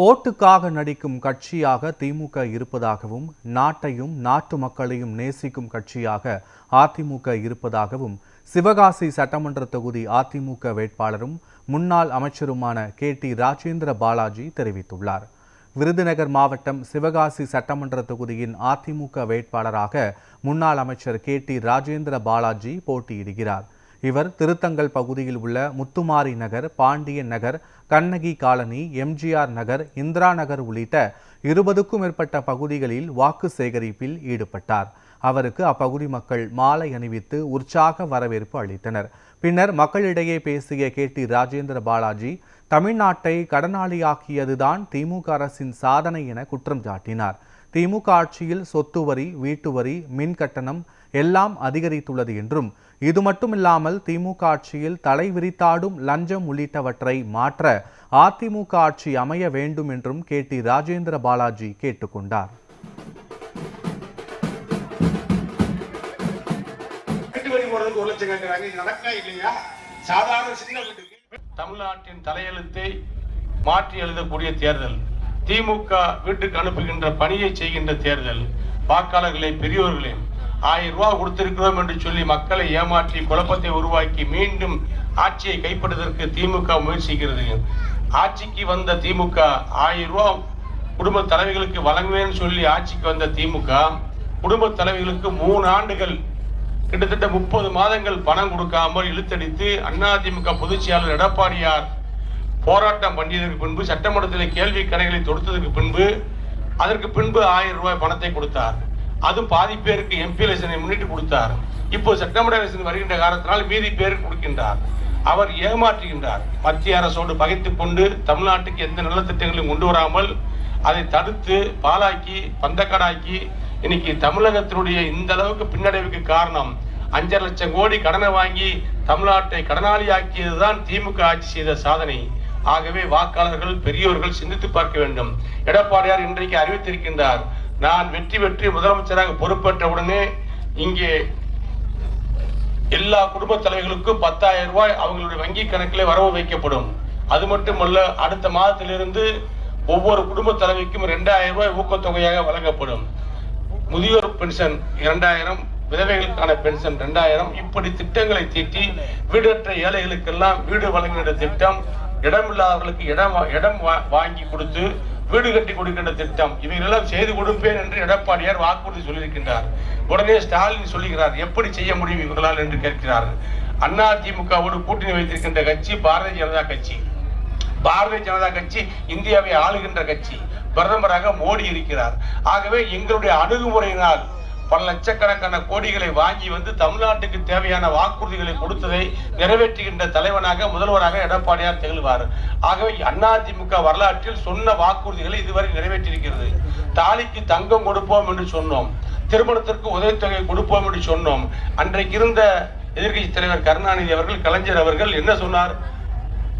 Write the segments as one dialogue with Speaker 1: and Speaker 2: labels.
Speaker 1: ஓட்டுக்காக நடிக்கும் கட்சியாக திமுக இருப்பதாகவும் நாட்டையும் நாட்டு மக்களையும் நேசிக்கும் கட்சியாக அதிமுக இருப்பதாகவும் சிவகாசி சட்டமன்ற தொகுதி அதிமுக வேட்பாளரும் முன்னாள் அமைச்சருமான KT ராஜேந்திர பாலாஜி தெரிவித்துள்ளார். விருதுநகர் மாவட்டம் சிவகாசி சட்டமன்ற தொகுதியின் அதிமுக வேட்பாளராக முன்னாள் அமைச்சர் KT ராஜேந்திர பாலாஜி போட்டியிடுகிறார். இவர் திருத்தங்கல் பகுதியில் உள்ள முத்துமாரி நகர், பாண்டியன் நகர், கண்ணகி காலனி, MGR நகர், இந்திரா நகர் உள்ளிட்ட 20க்கும் மேற்பட்ட பகுதிகளில் வாக்கு சேகரிப்பில் ஈடுபட்டார். அவருக்கு அப்பகுதி மக்கள் மாலை அணிவித்து உற்சாக வரவேற்பு அளித்தனர். பின்னர் மக்களிடையே பேசிய KT ராஜேந்திர பாலாஜி தமிழ்நாட்டை கடனாளியாக்கியதுதான் திமுக அரசின் சாதனை என குற்றம் சாட்டினார். திமுக ஆட்சியில் சொத்து வரி, வீட்டு வரி, மின் கட்டணம் எல்லாம் அதிகரித்துள்ளது என்றும் இது மட்டுமில்லாமல் திமுக ஆட்சியில் தலை விரித்தாடும் லஞ்சம் உள்ளிட்டவற்றை மாற்ற அதிமுக ஆட்சி அமைய வேண்டும் என்றும் KT ராஜேந்திர பாலாஜி கேட்டுக்கொண்டார்.
Speaker 2: தமிழ்நாட்டின் தலையெழுத்தை மாற்றி எழுதக்கூடிய தேர்தல், திமுக வீட்டுக்கு அனுப்புகின்ற பணியை செய்கின்ற தேர்தல், வாக்காளர்களை பெரியோர்களே 1000 ரூபாய் கொடுத்திருக்கிறோம் என்று சொல்லி மக்களை ஏமாற்றி குழப்பத்தை உருவாக்கி மீண்டும் ஆட்சியை கைப்பற்றுவதற்கு திமுக முயற்சிக்கிறது. ஆட்சிக்கு வந்த திமுக 1000 ரூபாய் குடும்ப தலைவிகளுக்கு வழங்குவேன்னு சொல்லி ஆட்சிக்கு வந்த திமுக குடும்ப தலைவிகளுக்கு 3 ஆண்டுகள் கிட்டத்தட்ட 30 மாதங்கள் பணம் கொடுக்காமல் இழுத்தடித்து அதிமுக பொதுச் செயலாளர் எடப்பாடியார் போராட்டம் பண்ணியதற்கு பின்பு சட்டமன்றத்தில் கேள்வி கணைகளை தொடுத்ததற்கு பின்பு அதற்கு பின்பு 1000 ரூபாய் பணத்தை கொடுத்தார். அதுவும் பாதி பேருக்கு MP எலெக்ஷனை முன்னிட்டு கொடுத்தார். இப்போ சட்டமன்ற எலெக்ஷன் வருகின்ற காரணத்தினால் மீதி பேருக்கு கொடுக்கின்றார். அவர் ஏமாற்றுகின்றார். மத்திய அரசோடு பகைத்துக் கொண்டு தமிழ்நாட்டுக்கு எந்த நல்ல திட்டங்களையும் கொண்டு வராமல் அதை தடுத்து பாலாக்கி பந்தக்கடாக்கி இன்னைக்கு தமிழகத்தினுடைய இந்த அளவுக்கு பின்னடைவுக்கு காரணம் 5.5 லட்சம் கோடி கடனை வாங்கி தமிழ்நாட்டை கடனாளியாக்கியதுதான் திமுக ஆட்சி செய்த சாதனை. ஆகவே வாக்காளர்கள் பெரியோர்கள் சிந்தித்து பார்க்க வேண்டும். எடப்பாடியார் இன்றைக்கு அறிவித்திருக்கின்றார், நான் வெற்றி பெற்று முதலமைச்சராக பொறுப்பேற்ற உடனே இங்கே எல்லா குடும்ப தலைவர்களுக்கும் 10,000 ரூபாய் அவங்களுடைய வங்கி கணக்கிலே வரவு வைக்கப்படும். அது மட்டுமல்ல, அடுத்த மாதத்திலிருந்து ஒவ்வொரு குடும்ப தலைவிக்கும் 2,000 ரூபாய் ஊக்கத்தொகையாக வழங்கப்படும். முதியோர் பென்ஷன் 2000, விதவைகளுக்கான பென்ஷன் 2000, இப்படி திட்டங்களை தீட்டி வீடற்ற ஏழைகளுக்கெல்லாம் வீடு வழங்குகின்ற திட்டம், இடமில்லாதவர்களுக்கு இடம் வாங்கி கொடுத்து வீடு கட்டி கொடுக்கின்ற திட்டம், இவைகளெல்லாம் செய்து கொடுப்பேன் என்று எடப்பாடியார் வாக்குறுதி சொல்லியிருக்கின்றார். உடனே ஸ்டாலின் சொல்லுகிறார், எப்படி செய்ய முடியும் இவர்களால் என்று கேட்கிறார். அதிமுகவோடு கூட்டணி வைத்திருக்கின்ற கட்சி பாரதிய ஜனதா கட்சி. பாரதிய ஜனதா கட்சி இந்தியாவை ஆளுகின்ற கட்சி. பிரதமராக மோடி இருக்கிறார். ஆகவே எங்களுடைய அணுகுமுறையினால் பல லட்சக்கணக்கான கோடிகளை வாங்கி வந்து தமிழ்நாட்டுக்கு தேவையான வாக்குறுதிகளை கொடுத்ததை நிறைவேற்றுகின்ற தலைவனாக முதல்வராக எடப்பாடியார் திகழ்வார். ஆகவே அதிமுக வரலாற்றில் சொன்ன வாக்குறுதிகளை இதுவரை நிறைவேற்றியிருக்கிறது. தாலிக்கு தங்கம் கொடுப்போம் என்று சொன்னோம், திருமணத்திற்கு உதவித்தொகை கொடுப்போம் என்று சொன்னோம். அன்றைக்கு இருந்த எதிர்கட்சி தலைவர் கருணாநிதி அவர்கள், கலைஞர் அவர்கள் என்ன சொன்னார்?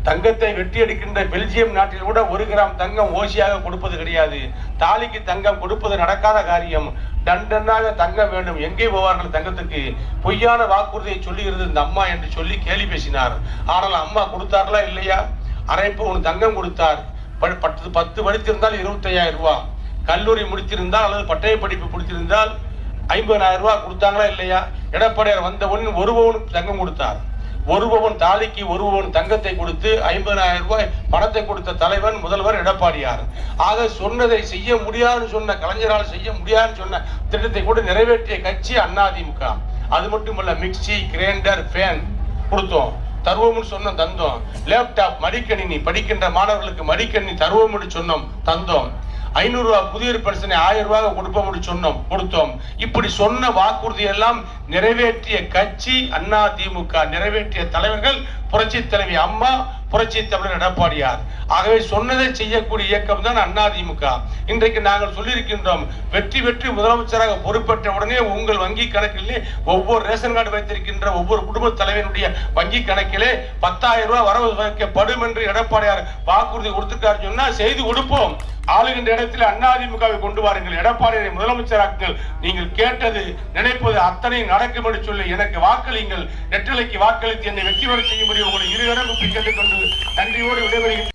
Speaker 2: தங்கத்தை வெட்டி எடுக்கின்ற பெல்ஜியம் நாட்டில் கூட 1 கிராம் தங்கம் ஓசியாக கொடுப்பது கிடையாது. தாலிக்கு தங்கம் கொடுப்பது நடக்காத காரியம். டன்னாக தங்கம் வேண்டும், எங்கே போவார்கள் தங்கத்துக்கு? பொய்யான வாக்குறுதியை சொல்லுகிறது இந்த அம்மா என்று சொல்லி கேலி பேசினார். ஆனால் அம்மா கொடுத்தார்களா இல்லையா? அரை பவுன் தங்கம் கொடுத்தார். 10 படித்திருந்தால் 25,000 ரூபாய், கல்லூரி முடித்திருந்தால் அல்லது பட்டய படிப்பு முடித்திருந்தால் 50,000 ரூபாய் கொடுத்தாங்களா இல்லையா? எடப்பாடியார் வந்த உடனே 1 பவுன் தங்கம் கொடுத்தார். 1 பவுன் தாலிக்கு 1 பவுன் தங்கத்தை கொடுத்து 50,000 ரூபாய் பணத்தை கொடுத்த தலைவன் முதல்வர் எடப்பாடியார். ஆக சொன்னதை செய்ய முடியாதுன்னு சொன்ன, கலைஞரால் செய்ய முடியாதுன்னு சொன்ன திட்டத்தை கூட நிறைவேற்றிய கட்சி அதிமுக. அது மட்டுமல்ல, மிக்சி, கிரைண்டர், ஃபேன் கொடுத்தோம், தருவோம்னு சொன்னோம், தந்தோம். லேப்டாப், மடிக்கணினி, படிக்கின்ற மாணவர்களுக்கு மடிக்கணினி தருவோம்னு சொன்னோம், தந்தோம். 500 ரூபாய் புதிய பென்ஷனை 1000 ரூபாய் கொடுப்போம் சொன்னோம், கொடுத்தோம். இப்படி சொன்ன வாக்குறுதி எல்லாம் நிறைவேற்றிய கட்சி அதிமுக. நிறைவேற்றிய தலைவர்கள் புரட்சி தலைவி அம்மா, புரட்சி தமிழர் எடப்பாடியார். ஆகவே சொன்னதை செய்யக்கூடிய இயக்கம் தான் அதிமுக. இன்றைக்கு நாங்கள் சொல்லியிருக்கின்றோம், வெற்றி பெற்று முதலமைச்சராக பொறுப்பேற்ற உடனே உங்கள் வங்கி கணக்கிலே ஒவ்வொரு ரேஷன் கார்டு வைத்திருக்கின்ற ஒவ்வொரு குடும்ப தலைவனுடைய வங்கி கணக்கிலே 10,000 ரூபாய் வரவு வைக்கப்படும் என்று எடப்பாடியார் வாக்குறுதி கொடுத்திருக்காரு. சொன்னா செய்து கொடுப்போம். ஆளுகின்ற இடத்தில் அதிமுகவை கொண்டு வாருங்கள், எடப்பாடியை முதலமைச்சராக்குங்கள். நீங்கள் கேட்டது நினைப்பது அத்தனை நடக்கும் என்று சொல்லி எனக்கு வாக்களியுங்கள். நெற்றலைக்கு வாக்களித்து என்னை வெற்றி பெற செய்யும்படி உங்களை இருகரம் கேட்டுக்கொண்டு நன்றியோடு விடைபெறுகிறேன்.